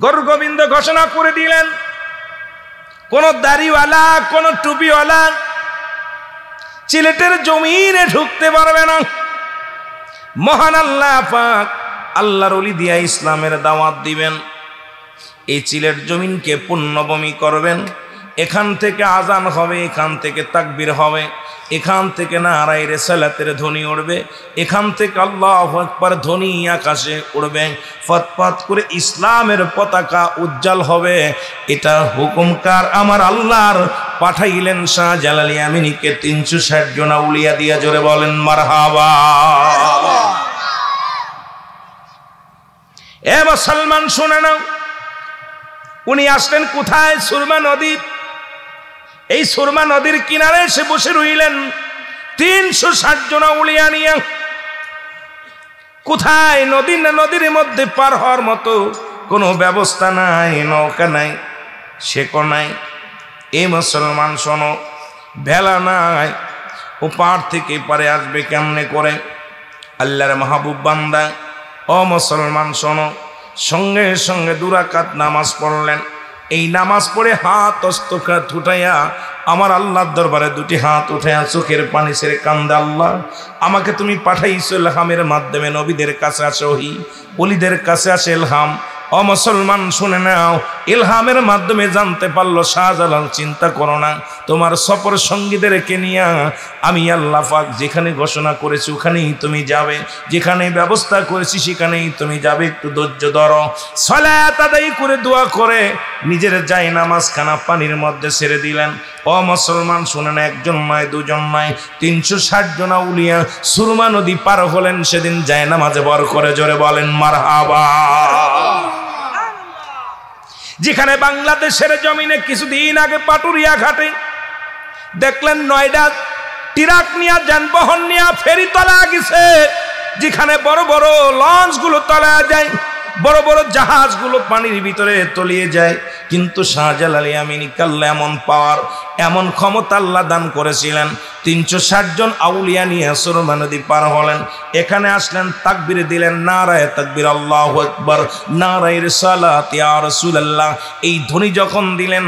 গরু গোবিন্দ ঘোষণা করে দিলেন, কোন দাড়িওয়ালা কোন টুপিওয়ালা সিলেটের জমিনে ঢুকতে পারবে না। মহান আল্লাহ পাক আল্লাহর ওলি দিয়া ইসলামের দাওয়াত দিবেন, এই সিলেট জমিনকে পুণ্যভূমি করবেন। এখান থেকে আজান হবে, এখান থেকে তাকবীর হবে, এখান থেকে নারায়ে রিসালাতের ধ্বনি উঠবে, এখান থেকে আল্লাহু আকবার ধ্বনি আকাশে উঠবে, ফতফত করে ইসলামের পতাকা উজ্জ্বল হবে। এটা হুকুমকার আমার আল্লাহর পাঠাইলেন শাহজালাল আমিনীকে 360 জন আউলিয়া দিয়া। জোরে বলেন মারহাবা। এ মুসলমান শুনে নাও, উনি আসলেন কোথায়? সুরমা নদী। এই সুরমা নদীর কিনারে এসে বসে রইলেন 360 জন আউলিয়া নিয়ে। কোথায়? নদী না, নদীর মধ্যে পার হওয়ার মতো কোনো ব্যবস্থা নাই, নৌকা নাই, শেকো নাই। এই মুসলমান শোনো, ভেলা নাই, ও পার থেকে পারে আসবে কেমনে করে? আল্লাহর মাহবুব বান্দা ও মুসলমান শোনো, সঙ্গে সঙ্গে 2 রাকাত নামাজ পড়লেন। এই নামাজ পড়ে হাত হস্তখাত উঠাইয়া আমার আল্লাহর দরবারে 2টি হাত উঠাইয়া চোখের পানি ছেড়ে কান্দে, আল্লাহ আমাকে তুমি পাঠাইছো ইলহামের মাধ্যমে। নবীদের কাছে আসে ওহী, ওলিদের কাছে আসে ইলহাম। ও মুসলমান শুনে নাও, ইলহামের মাধ্যমে জানতে পারলো শাহজালাল চিন্তা করো না, তোমার সফর সঙ্গীদেরকে নিয়ে আমি আল্লাহ পাক যেখানে ঘোষণা করেছি ওখানেই তুমি যাবে, যেখানে ব্যবস্থা করেছি সেখানেই তুমি যাবে। একটু ধৈর্য ধরো। সালাত আদায় করে দোয়া করে নিজের জায়নামাজখানা পানির মধ্যে ছেড়ে দিলেন। ও মুসলমান শুনে না, 1 জন নয় 2 জন নয় 360 জন আউলিয়া সুরমা নদী পার হলেন সেদিন জায়নামাজে ভর করে। জোরে বলেন মারহাবা। যেখানে বাংলাদেশের জমিনে কিছুদিন আগে পাটুরিয়া ঘাটে দেখলেন 9টা ট্রাক নিয়ে যানবাহন নিয়ে ফেরি তলা গেছে, যেখানে বড় বড় লঞ্চগুলো তলা যায়, বড় বড় জাহাজগুলো পানির ভিতরে তলিয়ে যায়। কিন্তু শাহজালাল আমিনী কাল্লা এমন পাওয়ার, এমন ক্ষমতা আল্লাহ দান করেছিলেন। 360 জন আউলিয়া নিয়ে সুরমা নদী পার হলেন। এখানে আসলেন, তাকবীর দিলেন, নারায়ে তাকবীর, আল্লাহু আকবার, নারায়ে রিসালাত ইয়া রাসূলুল্লাহ। এই ধ্বনি যখন দিলেন,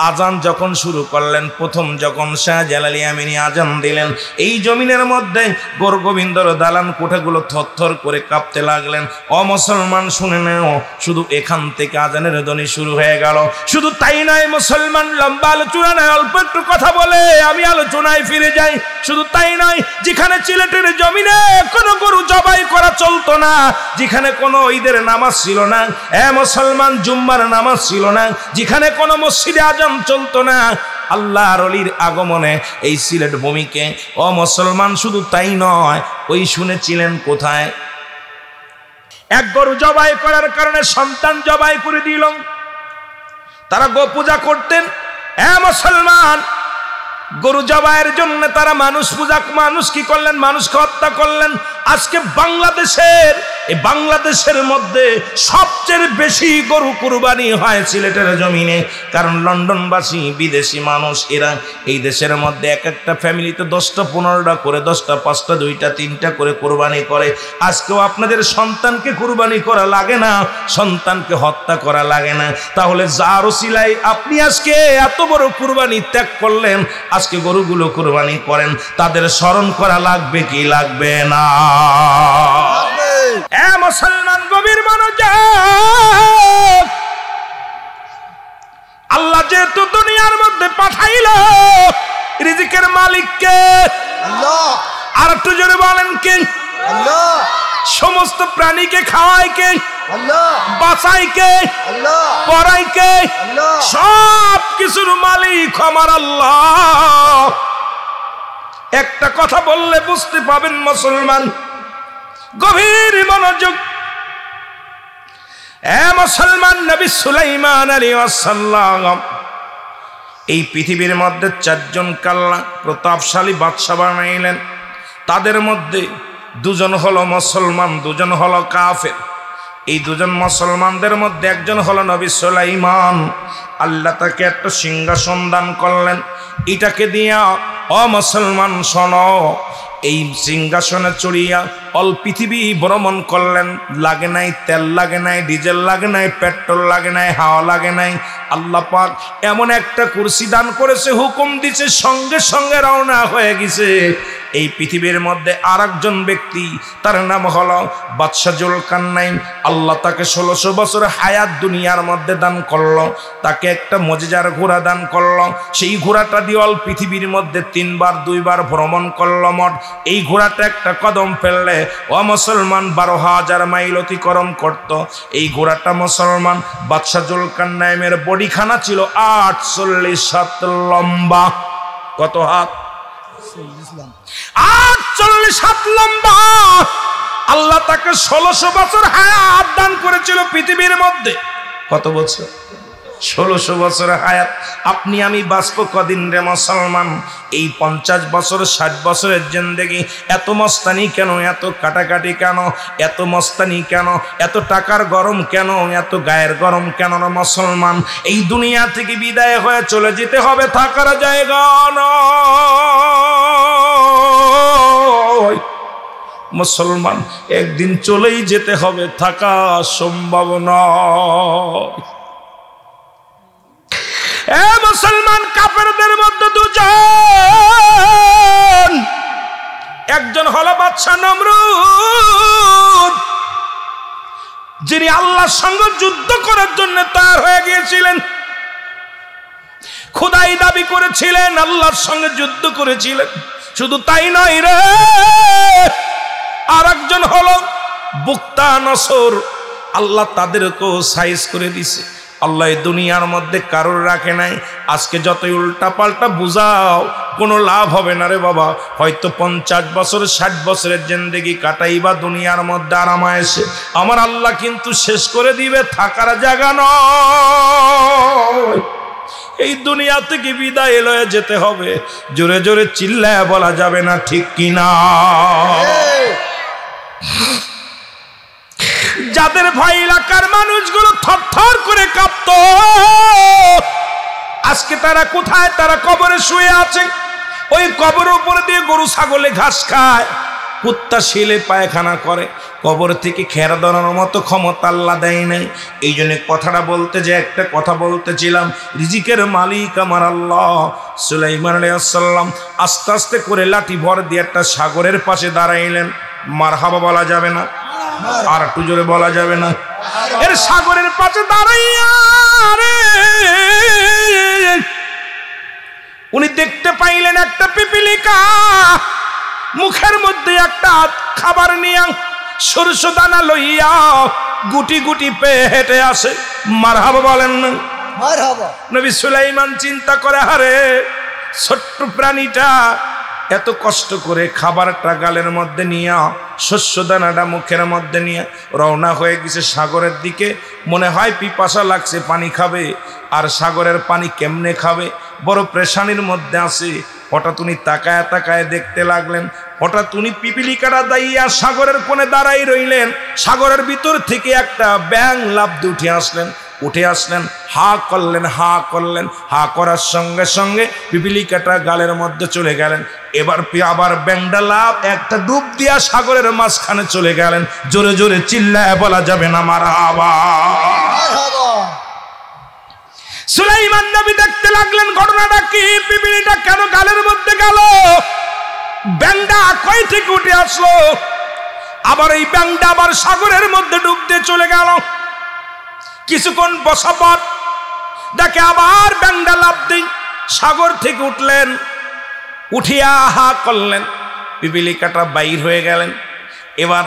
আজান যখন শুরু করলেন, প্রথম যখন শাহজালাল আমিনী আজান দিলেন, এই জমিনের মধ্যে গরু গোবিন্দর দালান কোঠাগুলো থরথর করে কাঁপতে লাগলেন। ও মুসলমান শুনে নাও, শুধু এখান থেকে আজানের ধ্বনি শুরু হয়ে গেল। শুধু তাই নয় মুসলমান, লম্বা আলোচনা নয়, অল্প একটু কথা বলে আমি আলোচনায় ফিরে যাই। শুধু তাই নয়, যেখানে সিলেটের জমিনে কোনো গরু জবাই করা চলতো না, যেখানে কোনো ঈদের নামাজ ছিল না, মুসলমান জুম্মার নামাজ ছিল না, যেখানে কোনো মসজিদে আজান চলতো না, আল্লাহর ওলির আগমনে এই সিলেট ভূমিকে ও মুসলমান শুধু তাই নয়, ওই শুনেছিলেন কোথায়? এক গরু জবাই করার কারণে সন্তান জবাই করে দিল। তারা গো পূজা করতেন। মুসলমান গরু জবাইয়ের জন্য তারা মানুষ পূজা, মানুষ কি করলেন? মানুষকে হত্যা করলেন। আজকে বাংলাদেশের মধ্যে সবচেয়ে বেশি গরু কুরবানি হয় সিলেটের জমিনে। কারণ লন্ডনবাসী, বিদেশি মানুষ, এরা এই দেশের মধ্যে এক একটা ফ্যামিলিতে 10টা 15টা করে, 10টা 5টা 2টা 3টা করে কুরবানি করে। আজকেও আপনাদের সন্তানকে কুরবানি করা লাগে না, সন্তানকে হত্যা করা লাগে না। তাহলে যার ওসিলায় আপনি আজকে এত বড় কুরবানি ত্যাগ করলেন, আজকে গরুগুলো কুরবানি করেন, তাদের স্মরণ করা লাগবে কি লাগবে না? মুসলমান গভীর মনোযোগ। আল্লাহ যেহেতু দুনিয়ার মধ্যে পাঠাইল, রিজিকের মালিক কে? আল্লাহ। আর একটু জোরে বলেন কে? আল্লাহ। সমস্ত প্রাণীকে খাওয়ায় কে? আল্লাহ। বাঁচায় কে? আল্লাহ। পড়ায় কে? আল্লাহ। সব কিছুর মালিক আমার আল্লাহ। একটা কথা বললে বুঝতে পাবেন মুসলমান, গভীর মনোযোগ। মুসলমান নবী সুলাইমান আলাইহিস সালাম এই পৃথিবীর মধ্যে 4 জন কাল্লা প্রতাপশালী বাদশা বানাইলেন। তাদের মধ্যে 2 জন হলো মুসলমান, 2 জন হলো কাফের। এই 2 জন মুসলমানদের মধ্যে একজন হলো নবী সুলাইমান। আল্লাহ তাকে একটা সিংহাসন দান করলেন। এটাকে দিয়া ও মুসলমান শোনো, এই সিংহাসনে চড়িয়া ও অল পৃথিবী ভ্রমণ করলেন, লাগে নাই তেল, লাগে নাই ডিজেল, লাগে নাই পেট্রোল, লাগে নাই হাওয়া, লাগে নাই। আল্লাহ পাক এমন একটা কুরসি দান করেছে, হুকুম দিছে, সঙ্গে সঙ্গে রওনা হয়ে গেছে। এই পৃথিবীর মধ্যে আর একজন ব্যক্তি, তার নাম হলো বাদশাহ জুলকারনাইন। আল্লাহ তাকে 1600 বছর হায়াত দুনিয়ার মধ্যে দান করলো, তাকে একটা মজিজার ঘোড়া দান করলো। সেই ঘোড়াটা দিয়ে অল পৃথিবীর মধ্যে 3-2 ভ্রমণ করলো মোট। এই ঘোড়াটা একটা কদম ফেললে ও মুসলমান 12,000 মাইল অতিক্রম করত। এই ঘোড়াটা মুসলমান বাদশাহ জুলকারনাইনের বডিখানা ছিল 48 হাত লম্বা। কত হাত? 48 হাত লম্বা। আল্লাহ তাকে 1600 বছর হায়াত দান করেছিল পৃথিবীর মধ্যে। কত বছর? 1600 বছর হায়াত। আপনি আমি বাঁচব কদিন রে মুসলমান? এই 50 বছর 60 বছরের জিন্দেগি এত মস্তানি কেন, এত কাটাকাটি কেন, এত মস্তানি কেন, এত টাকার গরম কেন, এত গায়ের গরম কেন রে মুসলমান? এই দুনিয়া থেকে বিদায় হয়ে চলে যেতে হবে, থাকার জায়গা নয় মুসলমান, একদিন চলেই যেতে হবে, থাকা সম্ভব নয়। এ মুসলমান, কাফেরদের মধ্যে দুজন, একজন হলো বাদশা নমরুদ, যিনি আল্লাহর সঙ্গে যুদ্ধ করার জন্য তৈরি হয়ে গিয়েছিলেন, খোদাই দাবি করেছিলেন, আল্লাহর সঙ্গে যুদ্ধ করেছিলেন। শুধু তাই নয় রে, আর একজন হলো বুক্তা নসর। আল্লাহ তাদেরকেও সাইজ করে দিছে। আল্লাহ দুনিয়ার মধ্যে কারোর রাখে নাই। আজকে যতই উল্টা পাল্টা বুঝাও, কোনো লাভ হবে না রে বাবা। হয়তো 50 বছর 60 বছরের জিন্দেগি কাটাইবা দুনিয়ার মধ্যে আরামায়েশে, আমার আল্লাহ কিন্তু শেষ করে দিবে, থাকার জায়গা নয়। এই দুনিয়া থেকে বিদায় লয়ে যেতে হবে। জোরে জোরে চিল্লায় বলা যাবে না, ঠিক কিনা? যাদের ভয় এলাকার মানুষগুলো থরথর করে কাঁপত, আজকে তারা কোথায়? তারা কবরে শুয়ে আছে। ওই কবরের উপর দিয়ে গরু ছাগলে ঘাস খায়, কুত্তা শিলে পায়খানা করে। কবর থেকে খের ধরানোর মতো ক্ষমতা আল্লাহ দেয় নাই। এই জন্য কথাটা বলতে যে একটা কথা বলতেছিলাম, রিজিকের মালিক আমার আল্লাহ। সুলাইমান আলাইহিস সালাম আস্তে আস্তে করে লাঠি ভর দিয়ে একটা সাগরের পাশে দাঁড়াইলেন। মারহাবা বলা যাবে না? আর একটু জোরে বলা যাবে না? এর সাগরের পাশে দাঁড়াইয়া রে উনি দেখতে পাইলেন একটা পিপিলিকা মুখের মধ্যে একটা খাবার নিয়ে সরষ দানা লইয়া গুটি গুটি পেয়ে হেঁটে আসে। মারহাবা বলেন না? মারহাবা। নবী সুলাইমান চিন্তা করে, আরে ছোট্ট প্রাণীটা এত কষ্ট করে খাবারটা গালের মধ্যে নিয়ে, শস্য দানাটা মুখের মধ্যে নিয়ে রওনা হয়ে গেছে সাগরের দিকে। মনে হয় পিপাসা লাগছে, পানি খাবে। আর সাগরের পানি কেমনে খাবে? বড় প্রেশানির মধ্যে আছে। হঠাৎ উনি তাকায় তাকায় দেখতে লাগলেন, হঠাৎ উনি পিপিলিকাটা দাইয়া সাগরের কোণে দাঁড়াই রইলেন। সাগরের ভিতর থেকে একটা ব্যাঙ লাফ দিয়ে উঠে আসলেন, হা করলেন, হা করলেন। হা করার সঙ্গে সঙ্গে পিপিলিকাটা গালের মধ্যে চলে গেলেন। এবার আবার ব্যাঙটা লাফ একটা ডুব দিয়া সাগরের মাঝখানে চলে গেলেন। জোরে জোরে চিল্লায় বলা যাবে না মারহাবা? সুলাইমান নবী দেখতে লাগলেন ঘটনাটা কি, পিপিলিটা কেন গালের মধ্যে গেল, ব্যাঙটা কই থেকে উঠে আসলো। আবার এই ব্যাঙটা আবার সাগরের মধ্যে ডুব দিয়ে চলে গেল। কিছুক্ষণ বসা পর দেখে আবার ব্যাঙটা লাফ দিয়ে সাগর থেকে উঠলেন, উঠিয়া হা করলেন, পিপিলিকাটা বাইর হয়ে গেলেন। এবার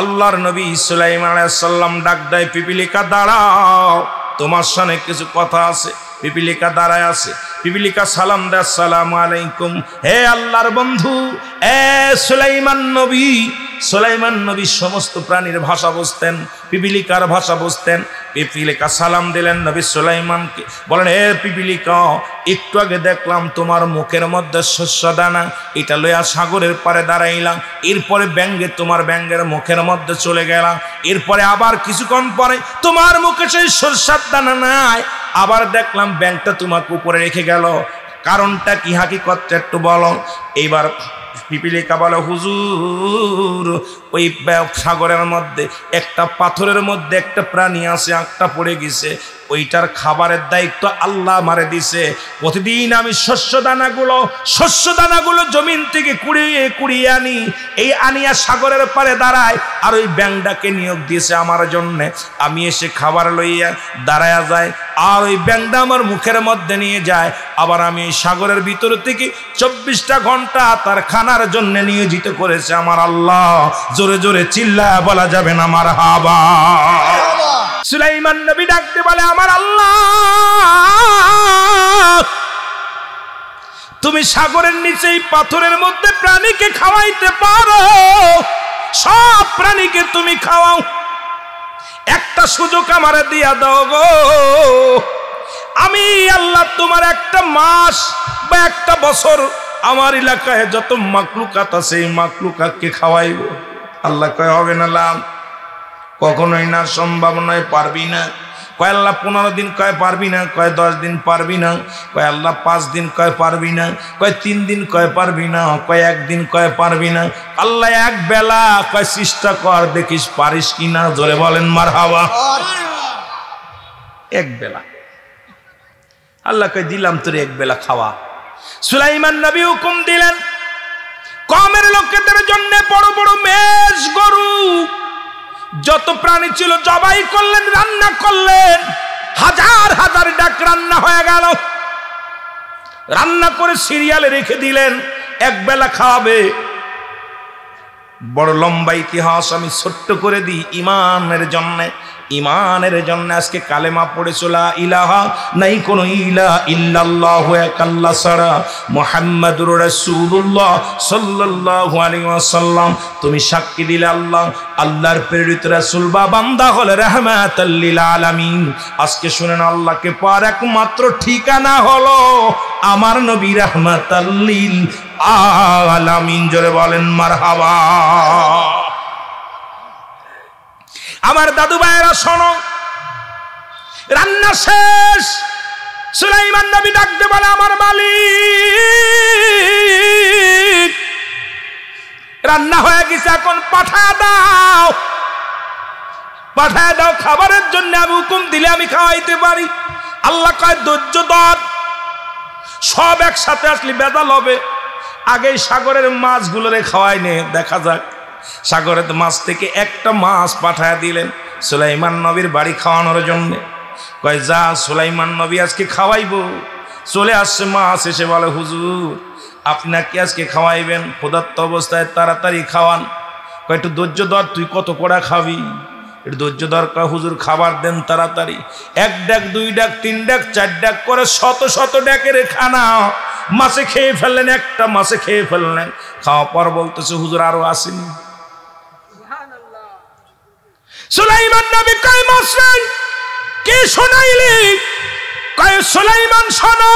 আল্লাহর নবী সুলাইমান আলাইহিস সালাম ডাক দেয়, পিপিলিকা দাঁড়াও, তোমার সামনে কিছু কথা আছে। পিপিলিকা দাঁড়ায় আছে। পিপিলিকা সালাম দেয়, আসসালামু আলাইকুম। হে আল্লাহর বন্ধু, এ সুলাইমান নবী। সুলাইমান নবী সমস্ত প্রাণীর ভাষা বুঝতেন, পিপিলিকার ভাষা বুঝতেন। পিপিলিকা সালাম দিলেন নবী সুলাইমানকে, বলেন, হে পিপিলিকা, একটু আগে দেখলাম তোমার মুখের মধ্যে শস্য দানা, এটা লইয়া সাগরের পারে দাঁড়াইলাম। এরপরে তোমার ব্যাঙের মুখের মধ্যে চলে গেলাম। এরপরে আবার কিছুক্ষণ পরে তোমার মুখে সেই সরষার দানা নাই, আবার দেখলাম ব্যাঙটা তোমাকে উপরে রেখে গেল। কারণটা কি, হাকিকতটা একটু বলো। এইবার পিপিলিকা বলে হুজুর ওই সাগরের মধ্যে একটা পাথরের মধ্যে একটা প্রাণী আছে, আঁকটা পড়ে গেছে, ওইটার খাবারের দায়িত্ব আল্লাহ আমারে দিছে। প্রতিদিন আমি শস্য দানাগুলো জমিন থেকে কুড়িয়ে আনি, এই আনিয়া সাগরের পারে দাঁড়ায়, আর ওই ব্যাংটাকে নিয়োগ দিয়েছে আমার জন্যে। আমি এসে খাবার লইয়া দাঁড়ায়া যায়, আর ওই ব্যাংটা আমার মুখের মধ্যে নিয়ে যায়। আবার আমি এই সাগরের ভিতর থেকে 24টা ঘন্টা তার খানার জন্য নিয়োজিত করেছে আমার আল্লাহ। জোরে জোরে চিল্লায়া বলা যাবে না মারহাবা। সুলাইমান নবী ডাকতে বলে, আমার আল্লাহ তুমি সাগরের নিচে এই পাথরের মধ্যে প্রাণীকে খাওয়াইতে পারো, সব প্রাণীকে তুমি খাওয়াও, একটা সুযোগ আমারে দিয়া দাও গো। আমি আল্লাহ তোমার একটা মাস বা একটা বছর আমার এলাকায় যত মাকলুকাত আছে এই মাকলুকাতকে খাওয়াইব। আল্লাহ কয় হবে না, লাভ কখনোই না, সম্ভব নয়, পারবি না। কয় আল্লাহ 15 দিন, কয় পারবি না। কয় 10 দিন, পারবি না। কয় আল্লাহ 5 দিন, কয় পারবি না। কয় 3 দিন, কয় পারবি না। কয় 1 দিন, কয় পারবি না। আল্লাহ এক বেলা, কয় চেষ্টা কর দেখিস পারিস কিনা। জোরে বলেন মারহাবা। এক বেলা আল্লাহ কয় দিলাম তোর এক বেলা খাওয়া। সুলাইমান নবী হুকুম দিলেন, কমের লোকেদের জন্য বড় বড় মেষ গরু যত প্রাণী ছিল জবাই করলেন, রান্না করলেন, হাজার হাজার ডাক রান্না হয়ে গেল। রান্না করে সিরিয়ালে রেখে দিলেন, এক বেলা খাওয়াবে। বড় লম্বা ইতিহাস আমি ছোট্ট করে দিই ইমানের জন্য। আজকে কালেমা পড়েছ, লা ইলাহা, নাই কোনো ইলাহা ইল্লাল্লাহু এক আল্লাহ ছাড়া, মুহাম্মাদুর রাসূলুল্লাহ সাল্লাল্লাহু আলাইহি ওয়াসাল্লাম। তুমি সাক্ষী দিলে আল্লাহর প্রেরিত রাসূল বা বান্দা হলে রাহমাতাল লিল আলামিন। আজকে শুনেন, আল্লাহকে পাওয়ার একমাত্র ঠিকানা হলো আমার নবী রাহমাতাল লিল আলামিন। জোরে বলেন মারহাবা। আমার দাদু ভাইয়েরা শোনো, রান্না শেষ। সুলাইমান নবী ডাকতে বলে, আমার মালিক রান্না হয়ে গেছে, এখন পাঠায় দাও খাবারের জন্য। আমি হুকুম দিলে আমি খাওয়াইতে পারি। আল্লাহ কয় ধৈর্য ধর, সব একসাথে আসলে বেদাল হবে। আগে সাগরের মাছগুলোরে খাওয়াই নে, দেখা যাক। সাগরের মাছ থেকে একটা মাছ পাঠায় দিলেন সুলাইমান নবীর বাড়ি খাওয়ানোর জন্য। কয় যা, সুলাইমান নবী আজকে খাওয়াইবো। চলে আসছে মাছ, এসে বলে, হুজুর আপনাকে আজকে খাওয়াইবেন, ক্ষুধার্ত অবস্থায় তাড়াতাড়ি খাওয়ান। কয় একটু ধৈর্য ধর, তুই কত কড়া খাবি, একটু ধৈর্য ধর। কয় হুজুর খাবার দেন তাড়াতাড়ি। 1 ডাক 2 ডাক 3 ডাক 4 ডাক করে শত শত ডাকের খানা মাছে খেয়ে ফেললেন, একটা মাছে খেয়ে ফেললেন। খাওয়া পর বলতেছে, হুজুর আরো আসেনি। সুলাইমান নবী কয়, মাছ নাই, কে শোনাইলি? কয় সুলাইমান শোনো,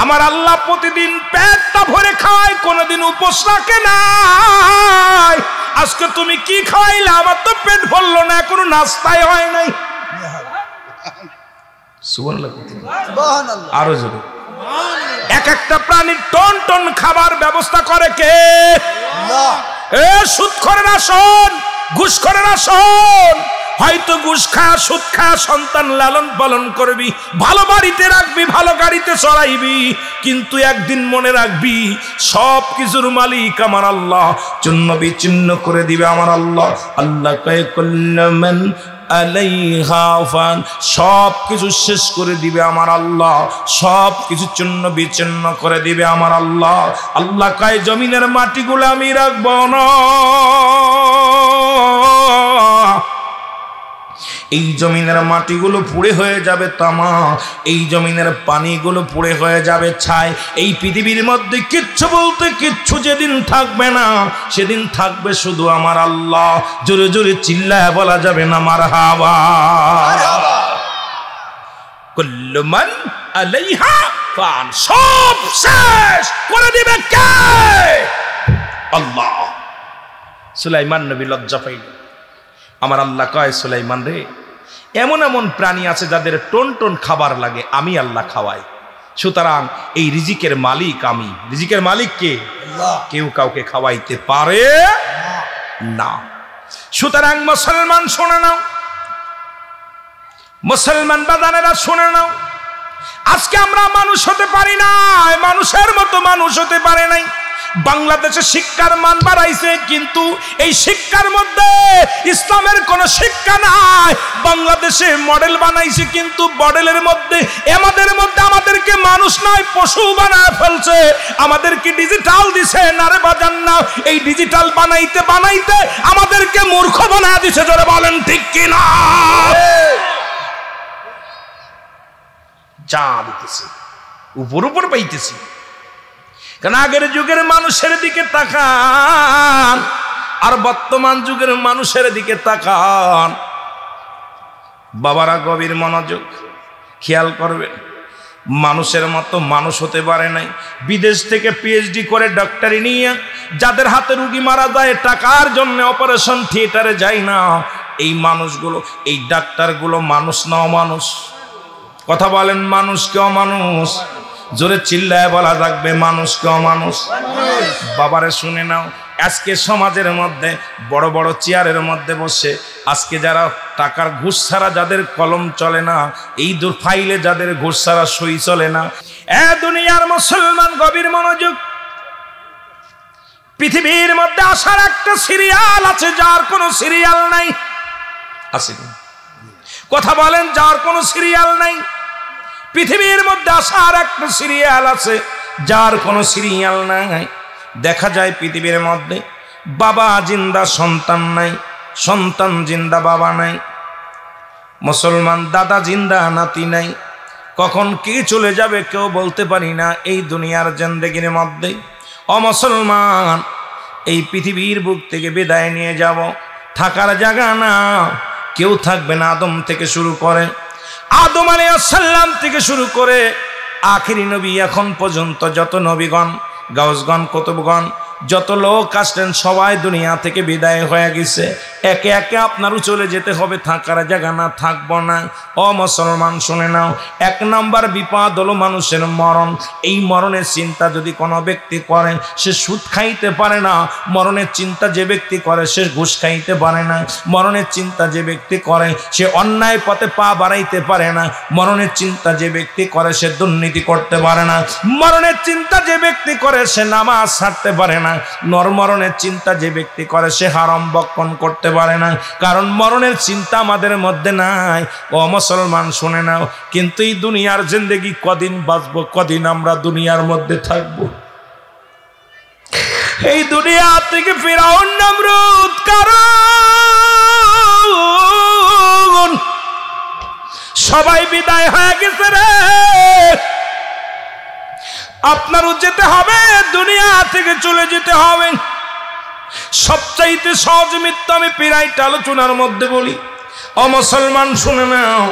আমার আল্লাহ প্রতিদিন পেটটা ভরে খাওয়ায়, কোনদিন উপোস রাখে নাই। আজকে তুমি কি খাওয়াইলে? আমার তো পেট ভরলো না, এখনো নাস্তাই হয় নাই। আরো জোরে। এক একটা প্রাণীর টন টন খাবার ব্যবস্থা করে কে? সুদখোরেরা শোন, ঘুষখোরেরা শোন। হয়তো ঘুষ খায়া সুদ খায়া সন্তান লালন পালন করবি, ভালো বাড়িতে রাখবি, ভালো গাড়িতে চড়াইবি, কিন্তু একদিন মনে রাখবি সব কিছুর মালিক আমার আল্লাহ। চূন্য বিচ্ছিন্ন করে দিবে আমার আল্লাহ। আল্লাহ কয় কুল্লুমান আলাইহা ফান, সব কিছু শেষ করে দিবে আমার আল্লাহ, সব কিছু চূন্য বিচ্ছিন্ন করে দিবে আমার আল্লাহ। আল্লাহ কয় জমিনের মাটিগুলো আমি রাখবো না, এই জমিনের মাটিগুলো পুড়ে হয়ে যাবে তামা, এই জমিনের পানিগুলো পুড়ে হয়ে যাবে ছাই। এই পৃথিবীর মধ্যে কিচ্ছু বলতে কিচ্ছু যেদিন থাকবে না, সেদিন থাকবে শুধু আমার আল্লাহ। জোরে জোরে চিল্লায় বলা যাবে না মারহাবা। কুল্লু মান আলাইহা ফান, সব শেষ করে দিবে কে? আল্লাহ। সুলাইমান নবী লজ্জা পাইল। আমার আল্লাহ কয়, সুলাইমান রে, এমন এমন প্রাণী আছে যাদের টন টন খাবার লাগে, আমি আল্লাহ খাওয়াই। সুতরাং এই রিজিকের মালিক আমি। রিজিকের মালিক কে? কেউ কাউকে খাওয়াইতে পারে না। সুতরাং মুসলমান শুনে নাও, মুসলমান বাজানেরা শুনে নাও, আজকে আমরা মানুষ হতে পারি না, মানুষের মতো মানুষ হতে পারে নাই। বাংলাদেশে শিক্ষার মান বাড়াইছে, কিন্তু এই শিক্ষার মধ্যে ইসলামের কোন শিক্ষা নাই। বাংলাদেশে মডেল বানাইছে, কিন্তু মডেলের মধ্যে আমাদেরকে মানুষ নয় পশু বানায় ফেলছে। আমাদেরকে ডিজিটাল দিছে না রে বাজান না, এই ডিজিটাল বানাইতে বানাইতে আমাদেরকে মূর্খ বানায় দিছে। জোরে বলেন ঠিক কিনা? যা দিতেছে উপর পাইতেছি। কারণ আগের যুগের মানুষের দিকে তাকান আর বর্তমান যুগের মানুষের দিকে তাকান, বাবারা গভীর মনোযোগ খেয়াল করবেন। মানুষের মতো মানুষ হতে পারে নাই। বিদেশ থেকে পিএইচডি করে ডক্টরি নিয়ে যাদের হাতে রুগী মারা যায়, টাকার জন্য অপারেশন থিয়েটারে যায় না, এই মানুষগুলো, এই ডাক্তারগুলো মানুষ না অমানুষ? কথা বলেন, মানুষ কে অমানুষ? জোরে চিল্লায় বলা থাকবে, মানুষ কে অমানুষ? বাবারে শুনে নাও, আজকে সমাজের মধ্যে বড় বড় চেয়ারের মধ্যে বসে আজকে যারা টাকার ঘুষ ছাড়া যাদের কলম চলে না, এই ফাইলে যাদের ঘুষ ছাড়া সই চলে না, দুনিয়ার মুসলমান গভীর মনোযোগ। পৃথিবীর মধ্যে আসার একটা সিরিয়াল আছে যার কোনো সিরিয়াল নাই। আসেনি? কথা বলেন, যার কোনো সিরিয়াল নাই। পৃথিবীর মধ্যে আসার একটা সিরিয়াল আছে যার কোনো সিরিয়াল নাই। দেখা যায় পৃথিবীর মধ্যে বাবা জিন্দা সন্তান নাই, সন্তান জিন্দা বাবা নাই, মুসলমান দাদা জিন্দা নাতি নাই। কখন কি চলে যাবে কেউ বলতে পারি না এই দুনিয়ার জিন্দেগির মধ্যে। অমুসলমান, এই পৃথিবীর বুক থেকে বিদায় নিয়ে যাব, থাকার জায়গা না, কেউ থাকবে না। আদম থেকে শুরু করে, আদম আলাইহিস সালাম থেকে শুরু করে আখেরি নবী এখন পর্যন্ত যত নবীগণ, গাউসগণ, কুতুবগণ, যত লোক আসলেন সবাই দুনিয়া থেকে বিদায় হয়ে গেছে। একে একে আপনারও চলে যেতে হবে, থাকার জায়গা না, থাকবো না। ও মুসলমান শুনে নাও, এক নাম্বার বিপদ হলো মানুষের মরণ। এই মরণের চিন্তা যদি কোনো ব্যক্তি করে, সে সুদ খাইতে পারে না। মরণের চিন্তা যে ব্যক্তি করে সে ঘুষ খাইতে পারে না। মরণের চিন্তা যে ব্যক্তি করে সে অন্যায় পথে পা বাড়াইতে পারে না। মরণের চিন্তা যে ব্যক্তি করে সে দুর্নীতি করতে পারে না। মরণের চিন্তা যে ব্যক্তি করে সে নামাজ ছাড়তে পারে না। মরণের চিন্তা যে ব্যক্তি করে সে হারাম ভক্ষণ করতে পারে না, কারণ মরণের চিন্তা আমাদের মধ্যে নাই। ও মুসলমান শুনে নাও, কিন্তু এই দুনিয়ার জিন্দেগি কদিন বাঁচবো, কদিন আমরা দুনিয়ার মধ্যে থাকবো। এই দুনিয়া থেকে ফিরাউন, নমরুদ, কারুন সবাই বিদায় হয়ে গেছে রে। আপনারও যেতে হবে, দুনিয়া থেকে চলে যেতে হবে। সবচাইতে সহজ মৃত্যু আমি পিরাইট আলোচনার মধ্যে বলি। ও মুসলমান শুনে নাও,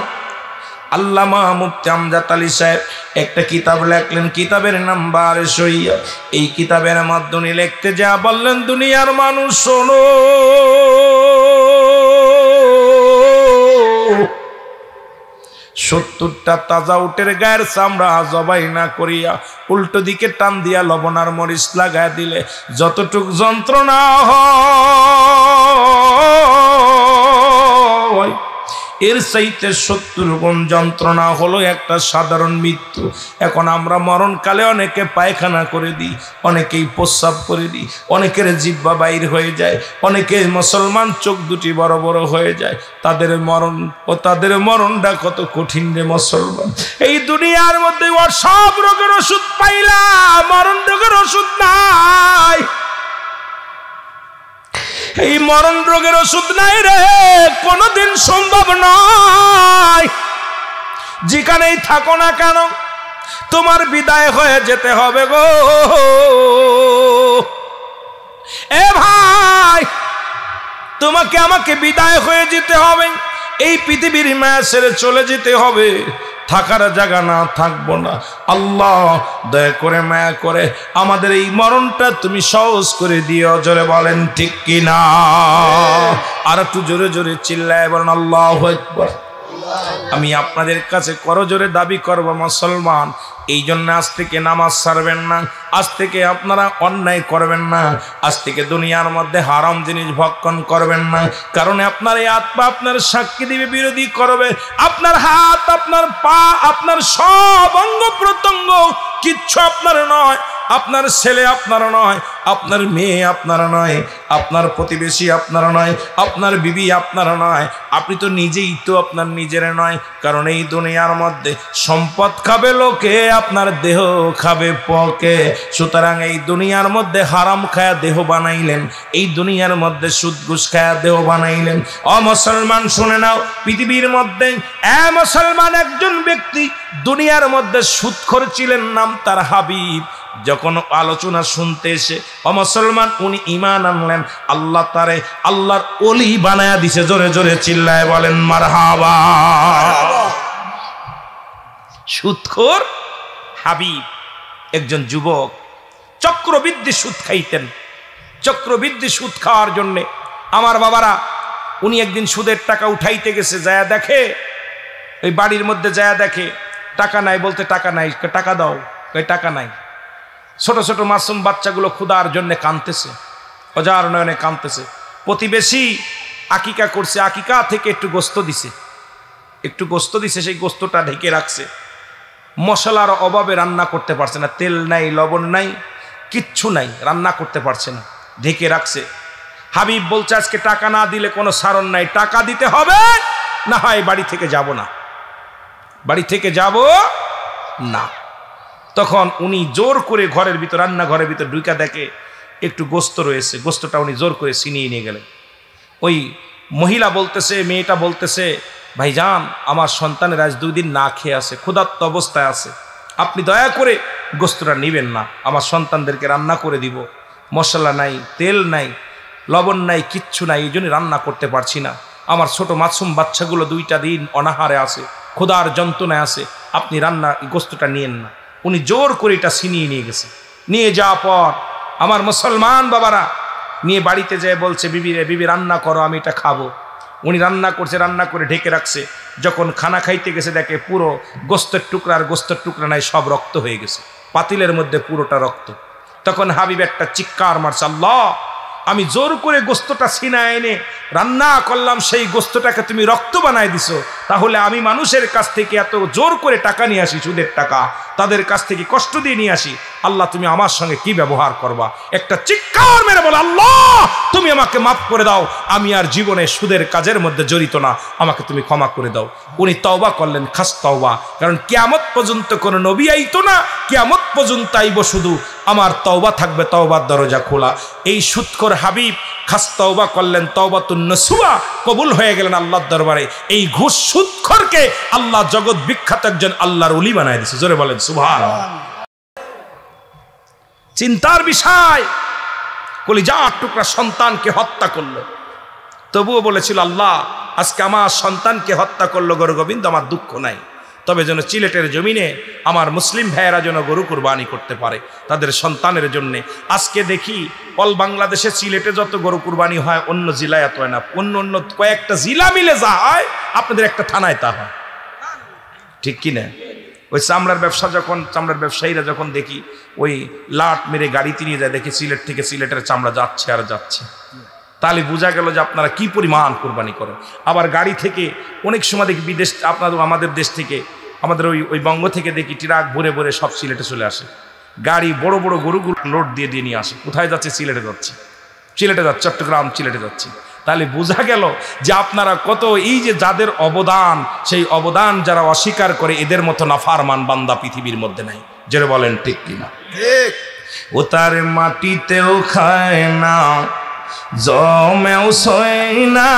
আল্লামা মুফতি আমজাদ আলী সাহেব একটা কিতাব লেখলেন, কিতাবের নাম বারে সইয়া। এই কিতাবের মাধ্যমে লিখতে যা বললেন, দুনিয়ার মানুষ শোনো, 70টা তাজা উটের গায়ের চামড়া জবাই না করিয়া উল্টো দিকে টান দিয়া লবণ আর মরিচ লাগায় দিলে যতটুক যন্ত্রণা হয়, এর চাইতে 70 গুণ যন্ত্রণা হলো একটা সাধারণ মৃত্যু। এখন আমরা মরণকালে অনেকে পায়খানা করে দিই, অনেকেই প্রস্রাব করে দিই, অনেকের জিহ্বা বাইর হয়ে যায়, অনেকে মুসলমান চোখ দুটি বড় বড় হয়ে যায়। তাদের মরণটা কত কঠিন রে মুসলমান। এই দুনিয়ার মধ্যে সব রোগের ওষুধ পাইলাম, মরণ রোগের ওষুধ নাই। এই মরণ রোগের ওষুধ নাই রে, কোনদিন সম্ভব নয়। যেখানেই থাকো না কেন তোমার বিদায় হয়ে যেতে হবে গো। এ ভাই, তোমাকে আমাকে বিদায় হয়ে যেতে হবে, এই পৃথিবীর মায়া ছেড়ে চলে যেতে হবে। থাকার জায়গা না, থাকবো না। আল্লাহ দয়া করে মায়া করে আমাদের এই মরণটা তুমি সহজ করে দিও। জোরে বলেন ঠিক কিনা? আর একটু জোরে জোরে চিল্লায় বলেন আল্লাহু আকবার। আমি আপনাদের কাছে করজোরে দাবি করব মুসলমান, এই জন্য আজ থেকে নামাজ ছাড়বেন না, আজ থেকে আপনারা অন্যায় করবেন না, আজ থেকে দুনিয়ার মধ্যে হারাম জিনিস ভক্ষণ করবেন না। কারণ আপনার এই আত্মা আপনার সাক্ষী দিবে, বিরোধী করবে। আপনার হাত, আপনার পা, আপনার সব অঙ্গ প্রত্যঙ্গ কিচ্ছু আপনার নয়। আপনার ছেলে আপনার নয়, আপনার মেয়ে আপনার নয়, আপনার প্রতিবেশী আপনার নয়, আপনার বিবি আপনার নয়, আপনি তো নিজেই তো আপনার নিজের নয়। কারণ এই দুনিয়ার মধ্যে সম্পদ খাবে লোকে, আপনার দেহ খাবে পকে। সুতরাং এই দুনিয়ার মধ্যে হারাম খায়া দেহ বানাইলেন, এই দুনিয়ার মধ্যে সুদ ঘুষ খায়া দেহ বানাইলেন। ও মুসলমান শুনে নাও, পৃথিবীর মধ্যে মুসলমান একজন ব্যক্তি দুনিয়ার মধ্যে সুদখোর ছিলেন, নাম তার হাবিব। যখন আলোচনা শুনতে এসে ও মুসলমান উনি ঈমান আনলেন, আল্লাহ তারে আল্লাহর ওলি বানায়া দিছে। জোরে জোরে চিল্লায় বলেন মারহাবা। সুদখোর হাবিব একজন যুবক, চক্রবৃদ্ধি সুদ খাইতেন। চক্রবৃদ্ধি সুদ খাওয়ার জন্যে আমার বাবারা, উনি একদিন সুদের টাকা উঠাইতে গেছে, যায়া দেখে ওই বাড়ির মধ্যে যায়া দেখে টাকা নাই। বলতে টাকা নাই, টাকা দাও, ওই টাকা নাই। ছোট ছোট মাসুম বাচ্চাগুলো ক্ষুধার জন্য কাঁদতেছে, অজার নয়নে কাঁদতেছে। প্রতিবেশী আকিকা করছে, আকিকা থেকে একটু গোস্ত দিছে, একটু গোস্ত দিছে, সেই গোস্তটা ঢেকে রাখছে। মশলার অভাবে রান্না করতে পারছে না, তেল নাই, লবণ নাই, কিচ্ছু নাই, রান্না করতে পারছে না, ঢেকে রাখছে। হাবিব বলছে আজকে টাকা না দিলে কোনো সারণ নাই, টাকা দিতে হবে, না হয় বাড়ি থেকে যাব না, বাড়ি থেকে যাব না। তখন উনি জোর করে ঘরের ভিতর, রান্নাঘরের ভিতর ঢুকা দেখে একটু গোস্ত রয়েছে, গোস্তটা উনি জোর করে ছিনিয়ে নিয়ে গেলেন। ওই মহিলা বলতেছে, মেয়েটা বলতেছে, ভাইজান আমার সন্তানের আজ 2 দিন না খেয়ে আছে, ক্ষুধার্ত অবস্থায় আছে, আপনি দয়া করে গোস্তটা নেবেন না, আমার সন্তানদেরকে রান্না করে দিব। মশলা নাই, তেল নাই, লবণ নাই, কিচ্ছু নাই, এই জন্য রান্না করতে পারছি না। আমার ছোট মাসুম বাচ্চাগুলো 2টা দিন অনাহারে আছে, ক্ষুধার যন্ত্রণায় আছে, আপনি রান্না গোস্তটা নিয়েন না। উনি জোর করে এটা ছিনিয়ে নিয়ে গেছে। নিয়ে যাওয়ার পর আমার মুসলমান বাবারা নিয়ে বাড়িতে যেয়ে বলছে, বিবি রে, বিবি রান্না করো, আমি এটা খাবো। উনি রান্না করছে, রান্না করে ঢেকে রাখছে। যখন খানা খাইতে গেছে দেখে পুরো গোস্তের টুকরা আর গোস্তের টুকরা নাই, সব রক্ত হয়ে গেছে, পাতিলের মধ্যে পুরোটা রক্ত। তখন হাবিব একটা চিৎকার মারছে, আল্লাহ, আমি জোর করে গোস্তটা ছিনায় এনে রান্না করলাম, সেই গোস্তটাকে তুমি রক্ত বানায় দিছো। তাহলে আমি মানুষের কাছ থেকে এত জোর করে টাকা নিয়ে আসি, সুদের টাকা, তাদের কাছ থেকে কষ্ট দিয়ে নিয়ে আসি, আল্লাহ তুমি আমার সঙ্গে কি ব্যবহার করবা? একটা চিৎকার মেরে বলে, আল্লাহ তুমি আমাকে মাফ করে দাও, আমি আর জীবনে সুদের কাজের মধ্যে জড়িত না, আমাকে তুমি ক্ষমা করে দাও। উনি তওবা করলেন, খাস তওবা। কারণ কিয়ামত পর্যন্ত কোনো নবী আইতো না, কিয়ামত পর্যন্ত আইব শুধু আমার তওবা থাকবে, তওবার দরজা খোলা। এই সুদখোর হাবিব খাস তওবা করলেন, তওবাতুন নসুহা কবুল হয়ে গেলেন আল্লাহর দরবারে। এই ঘুষ সুদখোরকে আল্লাহ জগৎ বিখ্যাত একজন আল্লাহর ওলি বানায় দিয়েছে। জোরে বলেন সুবহানাল্লাহ। চিন্তার বিষয়, কলিজার টুকরা সন্তানকে হত্যা করলো, তবুও বলেছিল, আল্লাহ আজকে আমার সন্তানকে হত্যা করলো গরু গোবিন্দ, আমার দুঃখ নাই, তবে যেন সিলেটের জমিনে আমার মুসলিম ভাইয়েরা যেন গরু কুরবানি করতে পারে তাদের সন্তানের জন্যে। আজকে দেখি অল বাংলাদেশে সিলেটে যত গরু কুরবানি হয় অন্য জেলায় এত হয় না, অন্য কয়েকটা জেলা মিলে যা হয় আপনাদের একটা থানায় তা হয়, ঠিক কি না? ওই চামড়ার ব্যবসা যখন, চামড়ার ব্যবসায়ীরা যখন দেখি ওই লাট মেরে গাড়িতে নিয়ে যায়, দেখি সিলেট থেকে সিলেটের চামড়া যাচ্ছে আর যাচ্ছে, তাহলে বোঝা গেল যে আপনারা কি পরিমাণ কোরবানি করেন। আবার গাড়ি থেকে অনেক সময় দেখি বিদেশ, আপনাদের আমাদের দেশ থেকে, আমাদের ওই বঙ্গ থেকে দেখি ট্রাক ভরে ভরে সব সিলেটে চলে আসে, গাড়ি বড় বড় গরুগুলো লোড দিয়ে দিয়ে নিয়ে আসে। কোথায় যাচ্ছে? সিলেটে যাচ্ছে, সিলেটে যাচ্ছে, চট্টগ্রাম সিলেটে যাচ্ছে। তাহলে বোঝা গেল যে আপনারা কত, এই যে যাদের অবদান, সেই অবদান যারা অস্বীকার করে, এদের মতো নাফরমান বান্দা পৃথিবীর মধ্যে নাই। যেটা বলেন ঠিক কিনা? ও তার মাটিতেও খায় না, জমেও সয় না,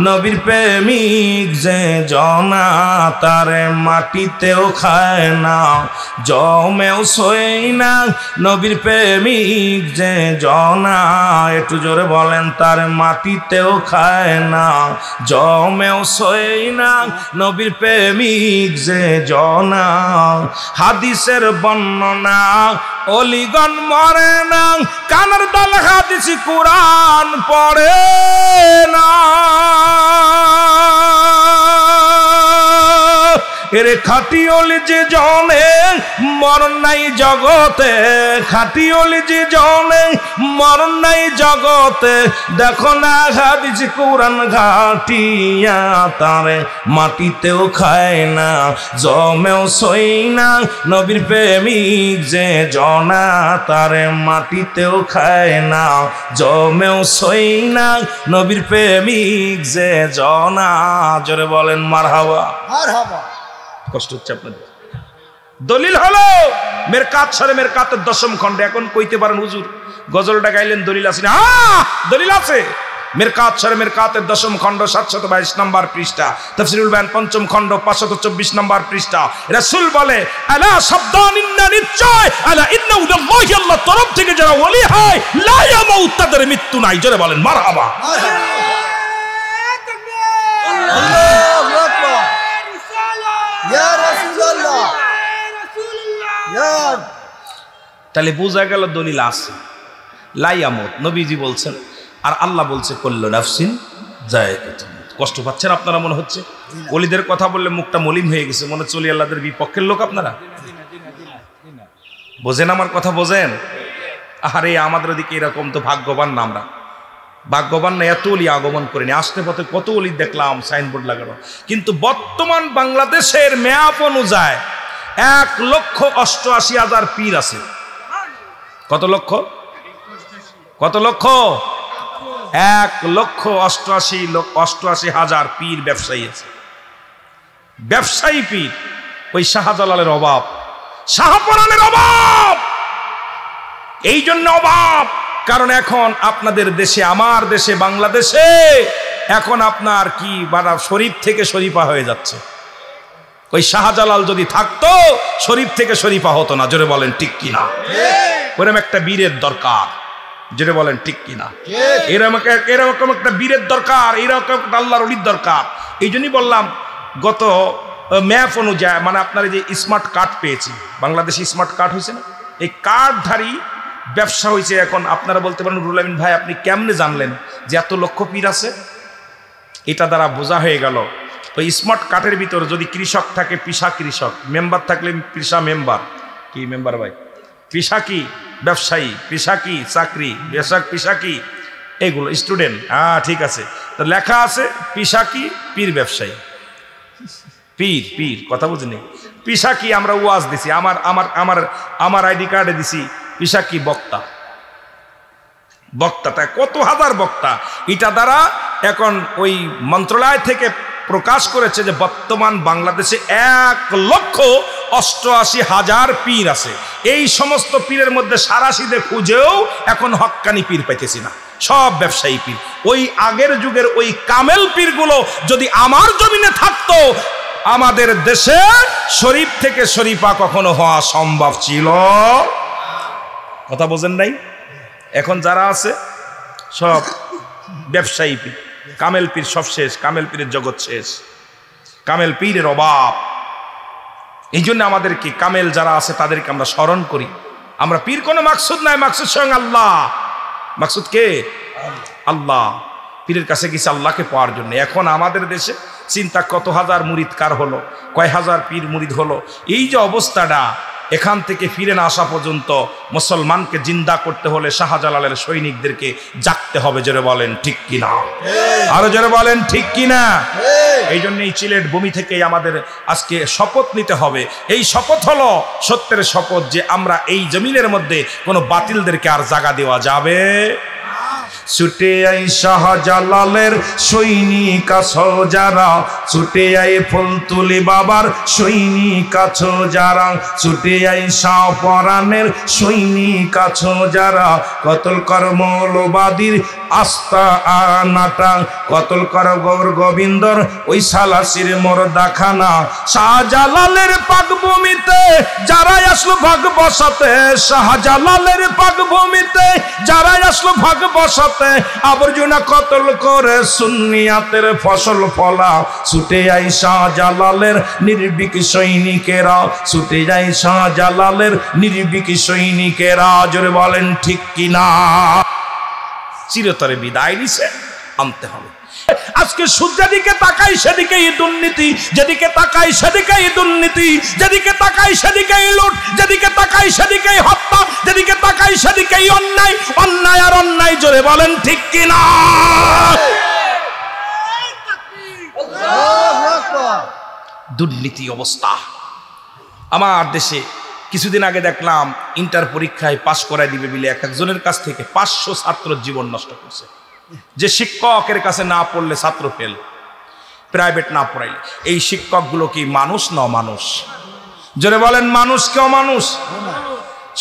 নবীর প্রেমিক যে জনা, তার মাটিতেও খায় না, জমেও সয় না, নবীর প্রেমিক যে জনা। একটু জোরে বলেন, তার মাটিতেও খায় না, জমেও সয় না, নবীর প্রেমিক যে জনা। হাদিসের বর্ণনা, অলিগণ মরে না, কানের দল হাদিস কুরআন পড়ে না। এরে খাঁটি অলি যে জনে মরণ নাই জগতে, খাঁটি অলি যে জনে মরণ নাই জগতে, দেখো না হাদিস কোরআন ঘাটিয়া তারে মাটিতেও খায় না জমেও সই না, নবীর প্রেমিক যে জনা তারে মাটিতেও খায় না জমেও সই না, নবীর প্রেমিক যে জনা। জোরে বলেন মারহাবা। মারহাবা। কষ্ট হচ্ছে আপনাদের? দলিল হলো মেরকাত শরে মেরকাতের 10ম খণ্ডে। এখন কইতে পারেন হুজুর গজলটা গাইলেন দলিল আছে না? দলিল আছে। মেরকাত শরে মেরকাতের 10ম খণ্ড 722 নম্বর পৃষ্ঠা, তাফসীরুল বায়ান 5ম খণ্ড 524 নম্বর পৃষ্ঠা। রাসূল বলে আলা সাবধান, ইন্না নিশ্চয়, আলা ইন্না উদাল্লাহি, আল্লাহর তরফ থেকে যারা ওলি হয় লা ইয়ামুত, তাদের মৃত্যু নাই। জোরে বলেন মারহাবা। আল্লাহু আকবার। ইয়া রাসূলুল্লাহ, ইয়া। তাহলে বোঝা গেল দলিল আছে। লা ইয়ামুত নবীজি বলছেন, আর আল্লাহ বলছে কুল্লু নাফসিন যায়কাতুল মাউত। কষ্ট পাচ্ছেন আপনারা মনে হচ্ছে? ওলিদের কথা বললে মুখটা মলিন হয়ে গেছে, মনে হচ্ছে ওলি আল্লাহদের বিপক্ষের লোক আপনারা। বোঝেন আমার কথা? বোঝেন? আরে আমাদের ওদিকে এরকম তো ভাগ্যবান না আমরা, ভাগ্যবান না এত ওলি আগমন করিনি। আসতে পথে কত ওলি দেখলাম সাইনবোর্ড লাগানো, কিন্তু বর্তমান বাংলাদেশের ম্যাপ অনুযায়ী 1,88,000 পীর আছে। কত লক্ষ? কত লক্ষ? 1,88,000 পীর ব্যবসায়ী আছে। ব্যবসায়ী পীর। ওই শাহজালালের অভাব, শাহপরানের অভাব। এই জন্য অভাব, কারণ এখন আপনাদের দেশে, আমার দেশে বাংলাদেশে এখন আপনার কি বাড়া শরীফ থেকে শরীফা হয়ে যাচ্ছে। ওই শাহজালাল যদি থাকতো শরীফ থেকে শরীফা হতো না। জোরে বলেন ঠিক কিনা? ওরকম একটা বীরের দরকার। যেটা বলেন ঠিক কিনা? এরকম একটা বীরের দরকার, এরকম একটা আল্লাহর ওলির দরকার। এই জন্যই বললাম গত ম্যাপ অনুযায়ী, মানে আপনারা যে স্মার্ট কার্ড পেয়েছি, বাংলাদেশে স্মার্ট কার্ড হয়েছে না, এই কার্ডধারী ব্যবসা হয়েছে এখন। আপনারা বলতে পারেন রুহুল আমিন ভাই আপনি কেমনে জানলেন যে এত লক্ষ পীর আছে? এটা দ্বারা বোঝা হয়ে গেল ওই স্মার্ট কার্ডের ভিতর যদি কৃষক থাকে পিসা কৃষক, মেম্বার থাকলে পিসা মেম্বার। কি মেম্বার ভাই? পিসা কি ব্যবসায়ী, পিসা কি চাকরি, বেশক পিসা কি এগুলো স্টুডেন্ট। হ্যাঁ ঠিক আছে, তো লেখা আছে পিসা কি পীর ব্যবসায়ী। পীর পীর কথা বুঝিনি। পিসা কি আমরা ওয়াজ দিছি, আমার আমার আমার আমার আইডি কার্ডে দিছি পিসা কি বক্তা। বক্তা, তাই কত হাজার বক্তা। এটা দ্বারা এখন ওই মন্ত্রণালয় থেকে প্রকাশ করেছে যে বর্তমান বাংলাদেশে 1,88,000 পীর আছে। এই সমস্ত পীরের মধ্যে সারাশিদে খুঁজেও এখন হক্কানি পীর পাইতেছি না, সব ব্যবসায়ী পীর। ওই আগের যুগের ওই কামেল পীরগুলো যদি আমার জমিনে থাকতো, আমাদের দেশে শরীফ থেকে শরীফা কখনো হওয়া সম্ভব ছিল। কথা বোঝেন নাই? এখন যারা আছে সব ব্যবসায়ী পীর, কামেল পীর সব শেষ, কামেল পীরের জগৎ শেষ, কামেল পীরের অভাব। এই জন্য আমাদেরকে কামেল যারা আছে তাদেরকে আমরা স্মরণ করি। আমরা পীর কোনো মাকসুদ নাই, মাকসুদ স্বয়ং আল্লাহ। মাকসুদ কে? আল্লাহ। পীরের কাছে গেছে আল্লাহকে পাওয়ার জন্য। এখন আমাদের দেশে চিন্তা কত হাজার মুরিদ কার হলো, কয় হাজার পীর মুরিদ হলো। এই যে অবস্থাটা, এখান থেকে ফিরে না আসা পর্যন্ত মুসলমানকে জিন্দা করতে হলে শাহজালালের সৈনিকদেরকে জাগতে হবে। জোরে বলেন ঠিক কিনা? আরো জোরে বলেন ঠিক কিনা? এই জন্য এই সিলেট ভূমি থেকেই আমাদের আজকে শপথ নিতে হবে। এই শপথ হলো সত্যের শপথ যে আমরা এই জমিনের মধ্যে কোনো বাতিলদেরকে আর জায়গা দেওয়া যাবে। ছুটে আই শাহজালালের সৈনিক আছো যারা, ছুটে আই ফুলতুলি বাবার সৈনিক আছো যারা, ছুটে আই শাহপরানের সৈনিক আছো যারা, কতল কর মৌলবাদীর আস্থা আনাটা, কতল কর গৌর গোবিন্দর ওই সালাসির মর্দাখানা। শাহজালালের পাকভূমিতে যারাই আসলো ভাগ বসাতে, শাহজালালের পাকভূমিতে যারাই আসলো ভাগ বসাতে, আবর্জনা কতল করে সুন্নিয়াতের ফসল ফলা। ছুটে আই শাহজালালের নির্ভীক সৈনিকেরা, ছুটে যাই শাহজালালের নির্ভীক সৈনিকেরা। জোরে বলেন ঠিক কিনা? চিরতরে বিদায় নিছে, আনতে হবে। আজকে যেদিকে তাকাই সেদিকেই দুর্নীতি, যেদিকে তাকাই সেদিকেই দুর্নীতি, যেদিকে তাকাই সেদিকেই লুট, যেদিকে তাকাই সেদিকেই হত্যা, যেদিকে তাকাই সেদিকেই অন্যায়, অন্যায় আর অন্যায়। জোরে বলেন ঠিক কিনা? দুর্নীতি অবস্থা আমার দেশে। কিছুদিন আগে দেখলাম ইন্টার পরীক্ষায় পাশ করাই দিবে বলে এক একজনের কাছ থেকে 500 ছাত্র জীবন নষ্ট করছে। যে শিক্ষকের কাছে না পড়লে ছাত্র ফেল, প্রাইভেট না পড়াইলে। এই শিক্ষকগুলো কি মানুষ না অমানুষ? জোরে বলেন মানুষ কি অমানুষ?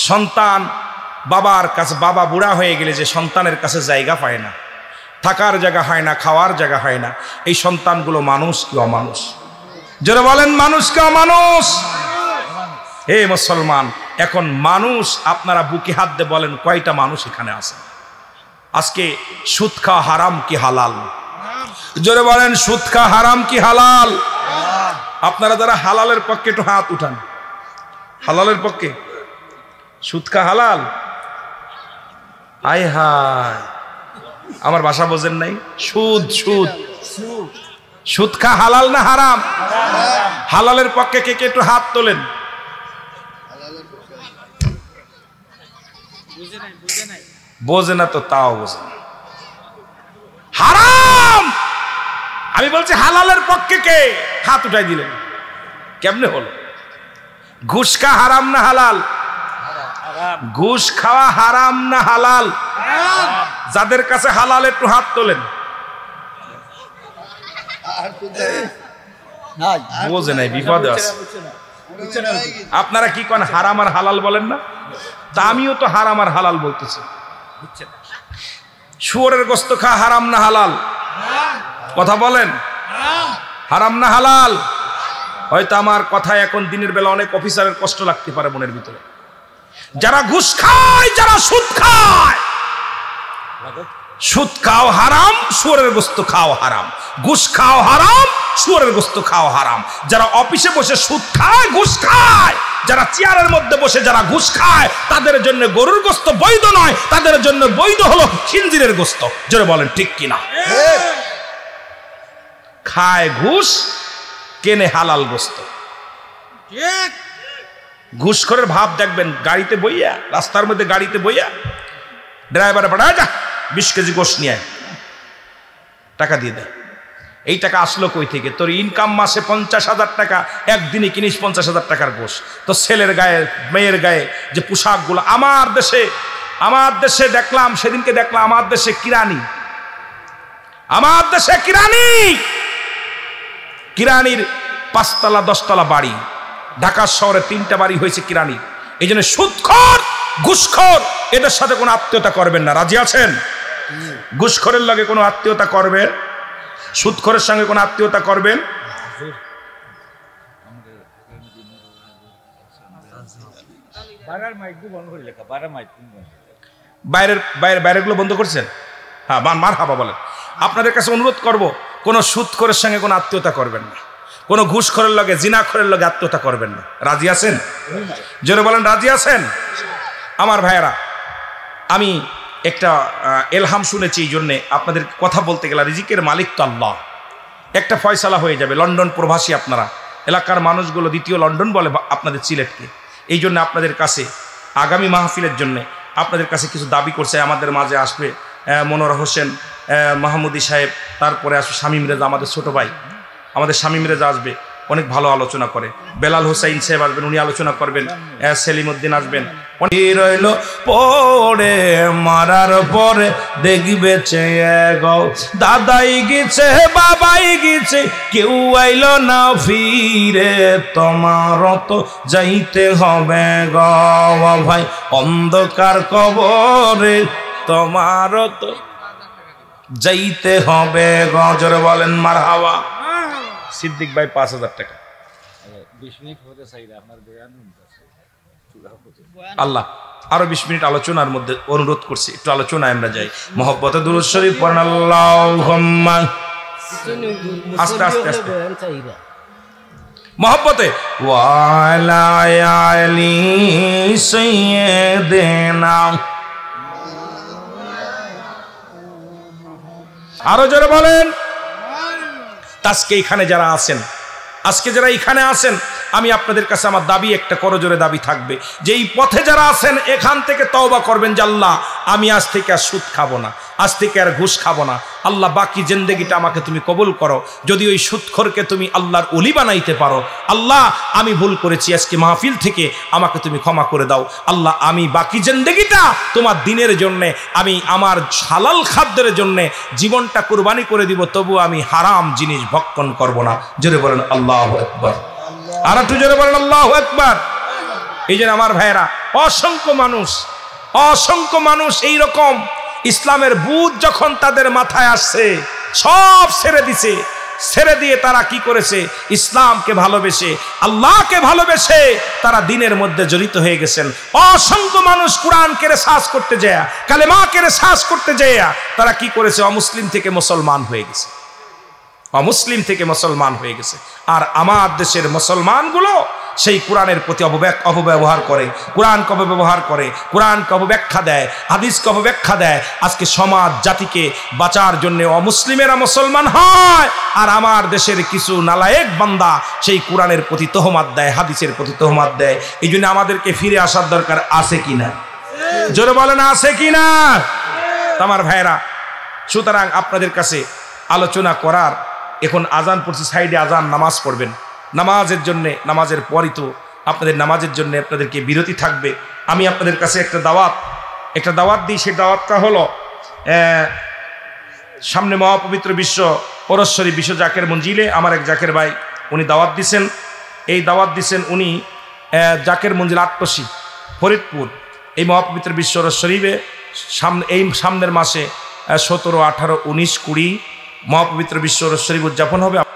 সন্তান বাবার কাছে, বাবা বুড়া হয়ে গেলে যে সন্তানের কাছে জায়গা পায় না, থাকার জায়গা হয় না, খাওয়ার জায়গা হয় না, এই সন্তানগুলো মানুষ কি অমানুষ? জোরে বলেন মানুষ কি অমানুষ? হে মুসলমান, এখন মানুষ আপনারা বুকে হাত দিয়ে বলেন কয়টা মানুষ এখানে আছে? আজকে সুদ খাওয়া হারাম কি হালাল? জোরে বলেন সুদ খাওয়া হারাম কি হালাল? আপনারা যারা হালালের পক্ষে একটু হাত উঠান। হালালের পক্ষে। সুদ খাওয়া হালাল? আয় হায়, আমার ভাষা বোঝেন নাই? সুদ সুদ সুদ খাওয়া হালাল না হারাম? হালালের পক্ষে কে কে একটু হাত তোলেন। বোঝে না তো তাও বোঝে না। হারাম। আমি বলছি হালালের পক্ষে কে? হাত উঠাই দিলেন। কেমনে হলো? ঘুষ খাওয়া হারাম না হালাল? ঘুষ খাওয়া হারাম না হালাল? যাদের কাছে হালাল একটু হাত তোলেন। বোঝে নাই, বিপদে আছে। আপনারা কি কোন হারাম আর হালাল বলেন না? তা আমিও তো হারাম আর হালাল বলতেছি। শুয়োরের গোশত খাওয়া হারাম না হালাল? কথা বলেন, হারাম না হালাল? হয়তো আমার কথায় এখন দিনের বেলা অনেক অফিসারের কষ্ট লাগতে পারে মনের ভিতরে। যারা ঘুষ খায়, যারা সুদ খায়, সুদ খাও হারাম, শুয়োরের গোশত খাও হারাম। ঘুষ খাও হারাম, শুয়োরের গোশত খাও হারাম। যারা অফিসে বসে সুদ খায়, ঘুষ খায়, যারা চেয়ারের মধ্যে বসে যারা ঘুষ খায়, তাদের জন্য গরুর গোশত বৈধ নয়, তাদের জন্য বৈধ হলো খিনজিরের গোশত। জোরে বলেন ঠিক কিনা? খায় ঘুষ, কেনে হালাল গোশত। ঘুষখোরের ভাব দেখবেন গাড়িতে বইয়া, রাস্তার মধ্যে গাড়িতে বইয়া ড্রাইভারে পাঠায়, যা 20 কেজি গোশ নিয়ে টাকা দিয়ে দেয়। এই টাকা আসলো কই থেকে? তোর ইনকাম মাসে 50,000 টাকা, একদিনে কিনিস 50,000 টাকার গোশ। তো ছেলের গায়ে, মেয়ের গায়ে যে পোশাকগুলো আমার দেশে দেখলাম, সেদিনকে দেখলাম আমার দেশে কিরানি, আমার দেশে কিরানির 5 তলা 10 তলা বাড়ি, ঢাকা শহরে 3টা বাড়ি হয়েছে কিরানির। এই জন্য সুদখোর, ঘুষখোর এদের সাথে কোনো আত্মীয়তা করবেন না। রাজি আছেন? ঘুষখোরের লগে কোনো আত্মীয়তা করবেন, সুদখোরের সঙ্গে কোনো আত্মীয়তা করবেন? বাইরের গুলো বন্ধ করছেন? হ্যাঁ, মার হাবা বলেন। আপনাদের কাছে অনুরোধ করব, কোনো সুদখোরের সঙ্গে কোনো আত্মীয়তা করবেন না, কোনো ঘুষখোরের লগে, জিনাখোরের লগে আত্মীয়তা করবেন না। রাজি আছেন? জোরে বলেন রাজি আছেন? আমার ভাইয়েরা, আমি একটা এলহাম শুনেছি, এই জন্যে আপনাদের কথা বলতে গেলে, রিজিকের মালিক তো আল্লাহ। একটা ফয়সালা হয়ে যাবে। লন্ডন প্রবাসী আপনারা, এলাকার মানুষগুলো দ্বিতীয় লন্ডন বলে আপনাদের সিলেটকে। এই জন্য আপনাদের কাছে আগামী মাহফিলের জন্য আপনাদের কাছে কিছু দাবি করছে। আমাদের মাঝে আসবে মনোয়ার হোসেন মাহমুদি সাহেব, তারপরে আসবে শামীম রেজা, আমাদের ছোট ভাই, আমাদের শামীম রেজা আসবে, অনেক ভালো আলোচনা করে। বেলাল হোসাইন সাহেব আসবেন, উনি আলোচনা করবেন। সেলিমউদ্দিন আসবেন। রইল পড়ে মারার পরে দেখবে চেয়ে গো, দাদাই গেছে, বাবাই গেছে, কেউ আইল না ফিরে, তোমার তো যাইতে হবে গো ভাই অন্ধকার কবরে, তোমার তো যাইতে হবে গো। জোরে বলেন মারহাবা। সিদ্দিক ভাই 5,000 টাকা। আল্লাহ আরো 20 মিনিট আলোচনার মধ্যে অনুরোধ করছি, একটু আলোচনায় আমরা যাই। মহব্বতে দুরূদ শরীফ পড়েন। আল্লাহুম্মা, আস্তে আস্তে আস্তে মহব্বতে। ওয়ালা আলি সাইয়্যিদিনা, আরো জোরে বলেন আজকে এখানে যারা আছেন, আজকে যারা এখানে আছেন, আমি আপনাদের কাছে আমার দাবি একটা করজোরে দাবি থাকবে যে এই পথে যারা আছেন এখান থেকে তওবা করবেন যে আল্লাহ আমি আজ থেকে আর সুদ খাবো না, আজ থেকে আর ঘুষ খাবো না। আল্লাহ বাকি জিন্দেগিটা আমাকে তুমি কবুল করো, যদি ওই সুদখোরকে তুমি আল্লাহর ওলি বানাইতে পারো। আল্লাহ আমি ভুল করেছি, আজকে মাহফিল থেকে আমাকে তুমি ক্ষমা করে দাও। আল্লাহ আমি বাকি জিন্দেগিটা তোমার দিনের জন্যে, আমি আমার হালাল খাদ্যের জন্যে জীবনটা কুরবানি করে দিব, তবু আমি হারাম জিনিস ভক্ষণ করব না। জোরে বলেন আল্লাহু আকবার। আর একটু জোরে বলেন আল্লাহু আকবার। এই জন্য আমার ভাইয়েরা, অসংখ্য মানুষ এইরকম ইসলামের বুঝ যখন তাদের মাথায় আসছে সব ছেড়ে দিছে, ছেড়ে দিয়ে তারা কি করেছে, ইসলামকে ভালোবেসে আল্লাহকে ভালোবেসে তারা দিনের মধ্যে জড়িত হয়ে গেছেন। অসংখ্য মানুষ কোরআনকে রিসার্চ করতে যায়, কালেমাকে রিসার্চ করতে যায়, তারা কি করেছে, অমুসলিম থেকে মুসলমান হয়ে গেছে, অমুসলিম থেকে মুসলমান হয়ে গেছে। আর আমার দেশের মুসলমানগুলো সেই কোরআনের প্রতি অপব্যবহার করে, কোরআনকে অপব্যবহার করে, কোরআনকে অপব্যাখ্যা দেয়, হাদিসকে অপব্যাখ্যা দেয়। আজকে সমাজ জাতিকে বাঁচার জন্য অমুসলিমেরা মুসলমান হয়, আর আমার দেশের কিছু নালায়েক বান্দা সেই কোরআনের প্রতি তহমাত দেয়, হাদিসের প্রতি তহমাত দেয়। এই জন্য আমাদেরকে ফিরে আসার দরকার আছে কিনা? জোরে বলেন আছে কিনা? আমার ভাইয়েরা, সুতরাং আপনাদের কাছে আলোচনা করার, এখন আজান পড়ছি, সাইডে আজান, নামাজ পড়বেন। নামাজের জন্যে, নামাজের পরই তো আপনাদের নামাজের জন্য আপনাদেরকে বিরতি থাকবে। আমি আপনাদের কাছে একটা দাওয়াত দিই। সেই দাওয়াতটা হলো সামনে মহাপবিত্র বিশ্ব পরশ্বরী বিশ্ব জাকের মঞ্জিলে আমার এক জাকের ভাই উনি দাওয়াত দিছেন। এই দাওয়াত দিছেন উনি জাকের মঞ্জিল আটপসি ফরিদপুর, এই মহাপবিত্র বিশ্ব শরীফে সামনের মাসে 17, 18, 19, 20 মহাপবিত্র বিশ্ব শরীফ উদযাপন হবে।